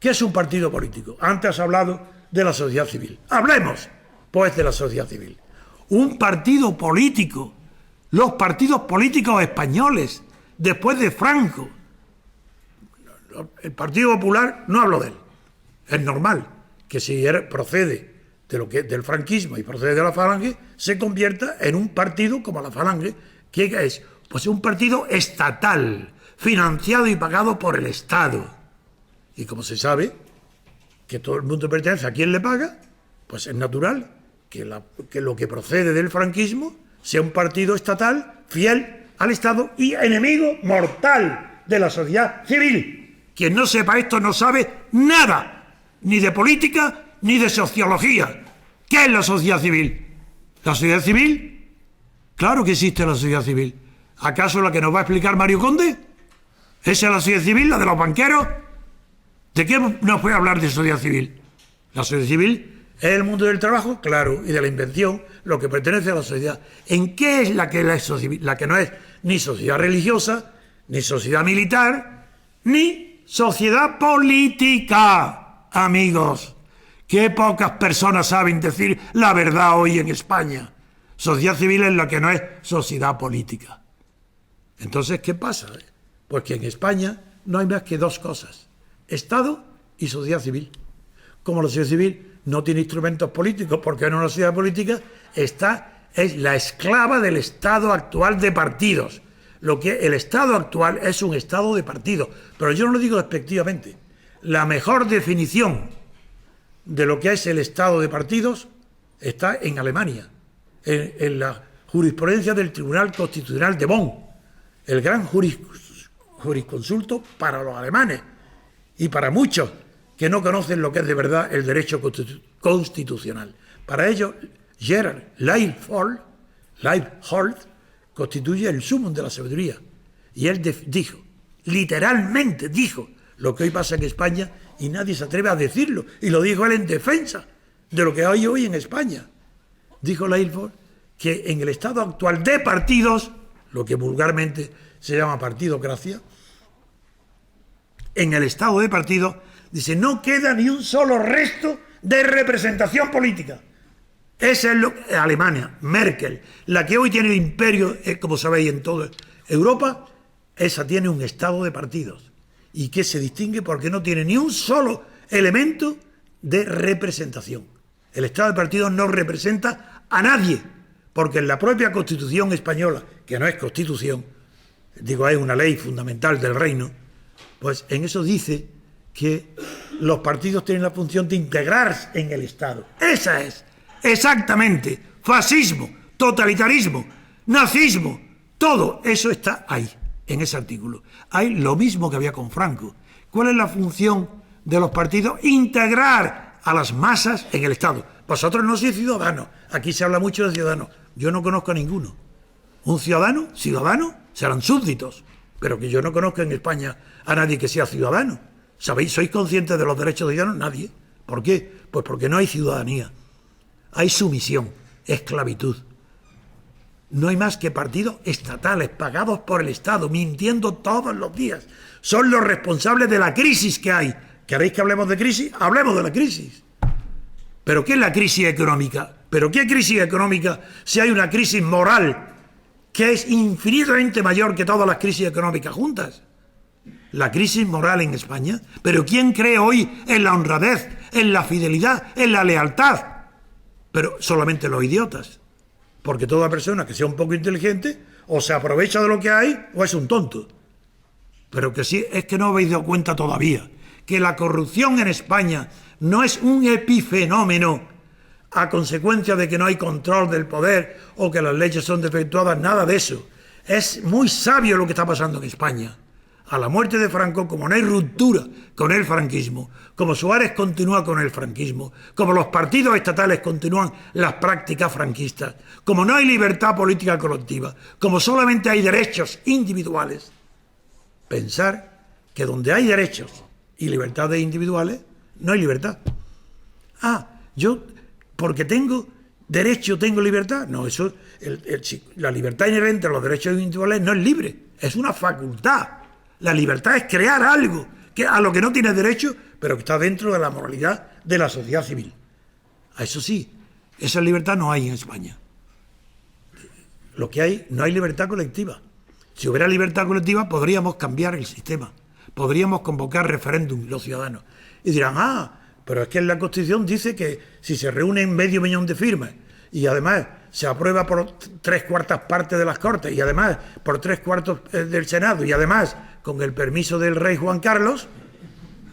¿Qué es un partido político? Antes has hablado de la sociedad civil. Hablemos, pues, de la sociedad civil. Un partido político, los partidos políticos españoles, después de Franco. El Partido Popular, no hablo de él. Es normal que si procede del franquismo y procede de la Falange, se convierta en un partido como la Falange, que es pues un partido estatal, financiado y pagado por el Estado. Y como se sabe que todo el mundo pertenece a quien le paga, pues es natural que lo que procede del franquismo sea un partido estatal fiel al Estado y enemigo mortal de la sociedad civil. Quien no sepa esto no sabe nada, ni de política ni de sociología. ¿Qué es la sociedad civil? ¿La sociedad civil? Claro que existe la sociedad civil. ¿Acaso la que nos va a explicar Mario Conde? ¿Esa es la sociedad civil, la de los banqueros? ¿De qué nos puede hablar de sociedad civil? La sociedad civil es el mundo del trabajo, claro, y de la invención, lo que pertenece a la sociedad. ¿En qué es la que no es ni sociedad religiosa, ni sociedad militar, ni sociedad política, amigos? Qué pocas personas saben decir la verdad hoy en España. Sociedad civil es la que no es sociedad política. Entonces, ¿qué pasa? Pues que en España no hay más que dos cosas: Estado y sociedad civil. Como la sociedad civil no tiene instrumentos políticos porque no es una sociedad política, es la esclava del Estado actual de partidos. Lo que el Estado actual es un Estado de partidos. Pero yo no lo digo despectivamente. La mejor definición de lo que es el Estado de partidos está en Alemania, en la jurisprudencia del Tribunal Constitucional de Bonn, el gran jurisconsulto para los alemanes y para muchos que no conocen lo que es de verdad el derecho constitucional. Para ellos, Gerhard Leopold constituye el sumum de la sabiduría. Y él dijo, literalmente dijo, lo que hoy pasa en España y nadie se atreve a decirlo. Y lo dijo él en defensa de lo que hay hoy en España. Dijo Leopold que en el estado actual de partidos, lo que vulgarmente se llama partidocracia, en el estado de partidos, dice, no queda ni un solo resto de representación política. Esa es Alemania, Merkel, la que hoy tiene el imperio, como sabéis, en toda Europa, esa tiene un estado de partidos. Y que se distingue porque no tiene ni un solo elemento de representación. El estado de partidos no representa a nadie, porque en la propia Constitución española, que no es Constitución, digo, es una ley fundamental del reino, pues en eso dice que los partidos tienen la función de integrarse en el Estado. Esa es, exactamente, fascismo, totalitarismo, nazismo, todo eso está ahí, en ese artículo. Hay lo mismo que había con Franco. ¿Cuál es la función de los partidos? Integrar a las masas en el Estado. Vosotros no sois ciudadanos, aquí se habla mucho de ciudadanos, yo no conozco a ninguno. Un ciudadano, serán súbditos, pero que yo no conozco en España a nadie que sea ciudadano. ¿Sabéis? ¿Sois conscientes de los derechos de ciudadanos? Nadie. ¿Por qué? Pues porque no hay ciudadanía. Hay sumisión, esclavitud. No hay más que partidos estatales pagados por el Estado, mintiendo todos los días. Son los responsables de la crisis que hay. ¿Queréis que hablemos de crisis? Hablemos de la crisis. ¿Pero qué es la crisis económica? ¿Pero qué crisis económica si hay una crisis moral que es infinitamente mayor que todas las crisis económicas juntas? La crisis moral en España. ¿Pero quién cree hoy en la honradez, en la fidelidad, en la lealtad? Pero solamente los idiotas. Porque toda persona que sea un poco inteligente o se aprovecha de lo que hay o es un tonto. Pero que sí, es que no habéis dado cuenta todavía que la corrupción en España no es un epifenómeno a consecuencia de que no hay control del poder o que las leyes son defectuadas, nada de eso. Es muy sabio lo que está pasando en España. A la muerte de Franco, como no hay ruptura con el franquismo, como Suárez continúa con el franquismo, como los partidos estatales continúan las prácticas franquistas, como no hay libertad política colectiva, como solamente hay derechos individuales, pensar que donde hay derechos y libertades individuales, no hay libertad. Yo, porque tengo derecho, tengo libertad. No, eso, la libertad inherente a los derechos individuales no es libre, es una facultad. La libertad es crear algo a lo que no tienes derecho, pero que está dentro de la moralidad de la sociedad civil. A eso sí, esa libertad no hay en España. Lo que hay, no hay libertad colectiva. Si hubiera libertad colectiva podríamos cambiar el sistema, podríamos convocar referéndum los ciudadanos y dirán, pero es que en la Constitución dice que si se reúnen 500.000 de firmas y además se aprueba por 3/4 partes de las Cortes y además por 3/4 del Senado y además con el permiso del rey Juan Carlos,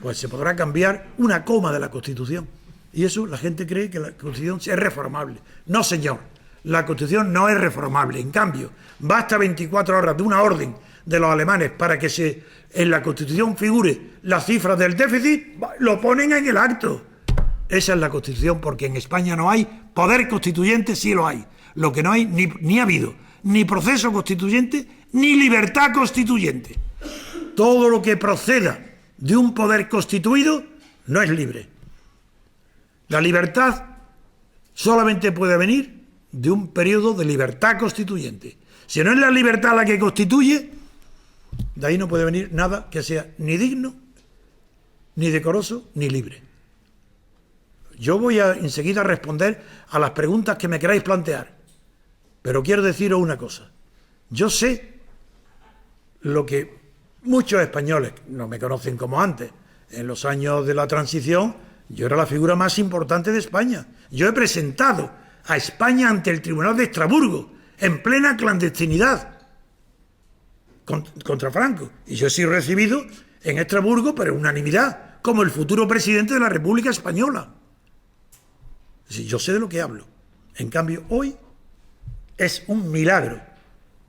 pues se podrá cambiar una coma de la Constitución. Y eso la gente cree que la Constitución es reformable. No, señor, la Constitución no es reformable. En cambio, basta 24 horas de una orden de los alemanes para que en la Constitución figure las cifras del déficit, lo ponen en el acto. Esa es la Constitución, porque en España no hay poder constituyente, sí lo hay. Lo que no hay, ni ha habido, ni proceso constituyente, ni libertad constituyente. Todo lo que proceda de un poder constituido no es libre. La libertad solamente puede venir de un periodo de libertad constituyente. Si no es la libertad la que constituye, de ahí no puede venir nada que sea ni digno, ni decoroso, ni libre. Yo voy enseguida a responder a las preguntas que me queráis plantear, pero quiero deciros una cosa. Yo sé lo que muchos españoles no me conocen como antes. En los años de la transición, yo era la figura más importante de España. Yo he presentado a España ante el Tribunal de Estrasburgo, en plena clandestinidad, contra Franco. Y yo he sido recibido en Estrasburgo, pero en unanimidad, como el futuro presidente de la República Española. Sí, yo sé de lo que hablo. En cambio, hoy es un milagro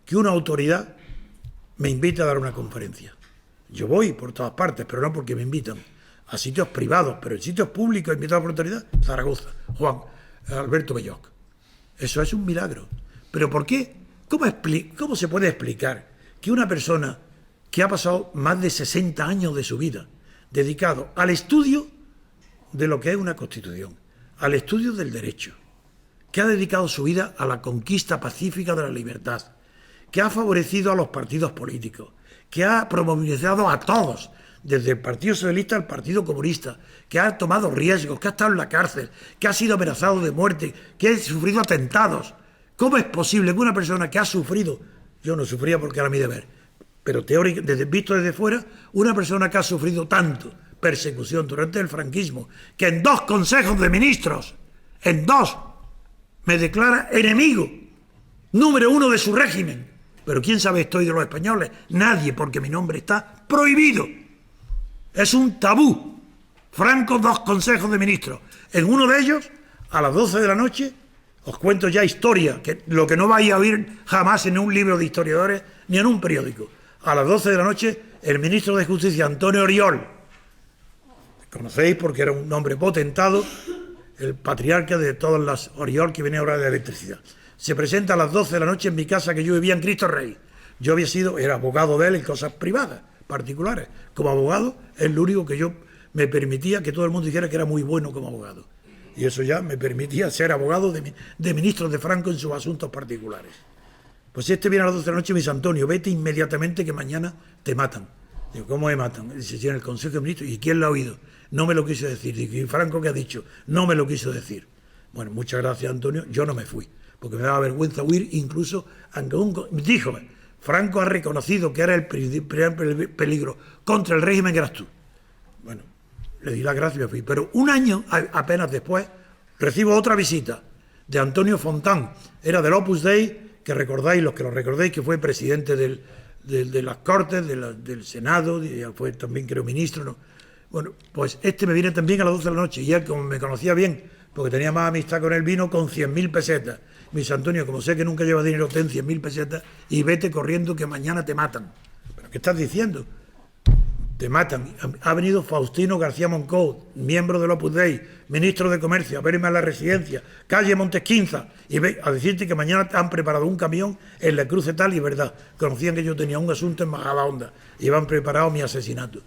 que una autoridad me invite a dar una conferencia. Yo voy por todas partes, pero no porque me invitan. A sitios privados, pero en sitios públicos invitados por autoridad, Zaragoza, Alberto Belloc. Eso es un milagro. ¿Pero por qué? ¿Cómo se puede explicar que una persona que ha pasado más de 60 años de su vida dedicado al estudio de lo que es una Constitución, al estudio del derecho, que ha dedicado su vida a la conquista pacífica de la libertad, que ha favorecido a los partidos políticos, que ha promovilizado a todos, desde el Partido Socialista al Partido Comunista, que ha tomado riesgos, que ha estado en la cárcel, que ha sido amenazado de muerte, que ha sufrido atentados? ¿Cómo es posible que una persona que ha sufrido, yo no sufría porque era mi deber, pero teóricamente, visto desde fuera, una persona que ha sufrido tanto persecución durante el franquismo, que en 2 consejos de ministros, en 2, me declara enemigo número 1 de su régimen? Pero ¿quién sabe esto de los españoles? Nadie, porque mi nombre está prohibido. Es un tabú. Franco, 2 consejos de ministros. En uno de ellos, a las 12 de la noche, os cuento ya historia, que lo que no vais a oír jamás en un libro de historiadores ni en un periódico. A las 12 de la noche, el ministro de Justicia, Antonio Oriol, conocéis porque era un hombre potentado, el patriarca de todas las Oriol que viene ahora de la electricidad, se presenta a las 12 de la noche en mi casa, que yo vivía en Cristo Rey. Yo era abogado de él en cosas privadas, particulares. Como abogado, es lo único que yo me permitía que todo el mundo dijera que era muy bueno como abogado. Y eso ya me permitía ser abogado de ministros de Franco en sus asuntos particulares. Pues este viene a las 12 de la noche y me dice: Antonio, vete inmediatamente que mañana te matan. Digo, ¿cómo me matan? Dice: sí, en el Consejo de Ministros. ¿Y quién lo ha oído? No me lo quiso decir. Digo, ¿y Franco qué ha dicho? No me lo quiso decir. Bueno, muchas gracias, Antonio. Yo no me fui, porque me daba vergüenza huir, incluso aunque díjome: Franco ha reconocido que era el primer peligro contra el régimen que eras tú. Bueno, le di las gracias y me fui. Pero un año apenas después recibo otra visita de Antonio Fontán. Era del Opus Dei, que recordáis, los que lo recordéis, que fue presidente de las Cortes, del Senado, y fue también, creo, ministro, ¿no? Bueno, pues este me viene también a las 12 de la noche, y él, como me conocía bien, porque tenía más amistad con él, vino con 100.000 pesetas. Me dice: Antonio, como sé que nunca llevas dinero, ten 100.000 pesetas y vete corriendo que mañana te matan. ¿Pero qué estás diciendo? Te matan. Ha venido Faustino García Moncou, miembro del Opus Dei, ministro de Comercio, a verme a la residencia, calle Montesquinza, y a decirte que mañana te han preparado un camión en la Cruz tal, y verdad, conocían que yo tenía un asunto en Majadahonda y iban preparado mi asesinato.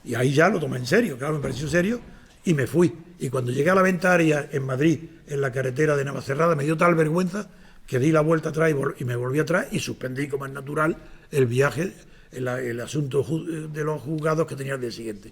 Y ahí ya lo tomé en serio, claro, me pareció serio, y me fui. Y cuando llegué a la Ventaria en Madrid, en la carretera de Navacerrada, me dio tal vergüenza que di la vuelta atrás y me volví atrás y suspendí, como es natural, el viaje, el asunto de los juzgados que tenía el día siguiente.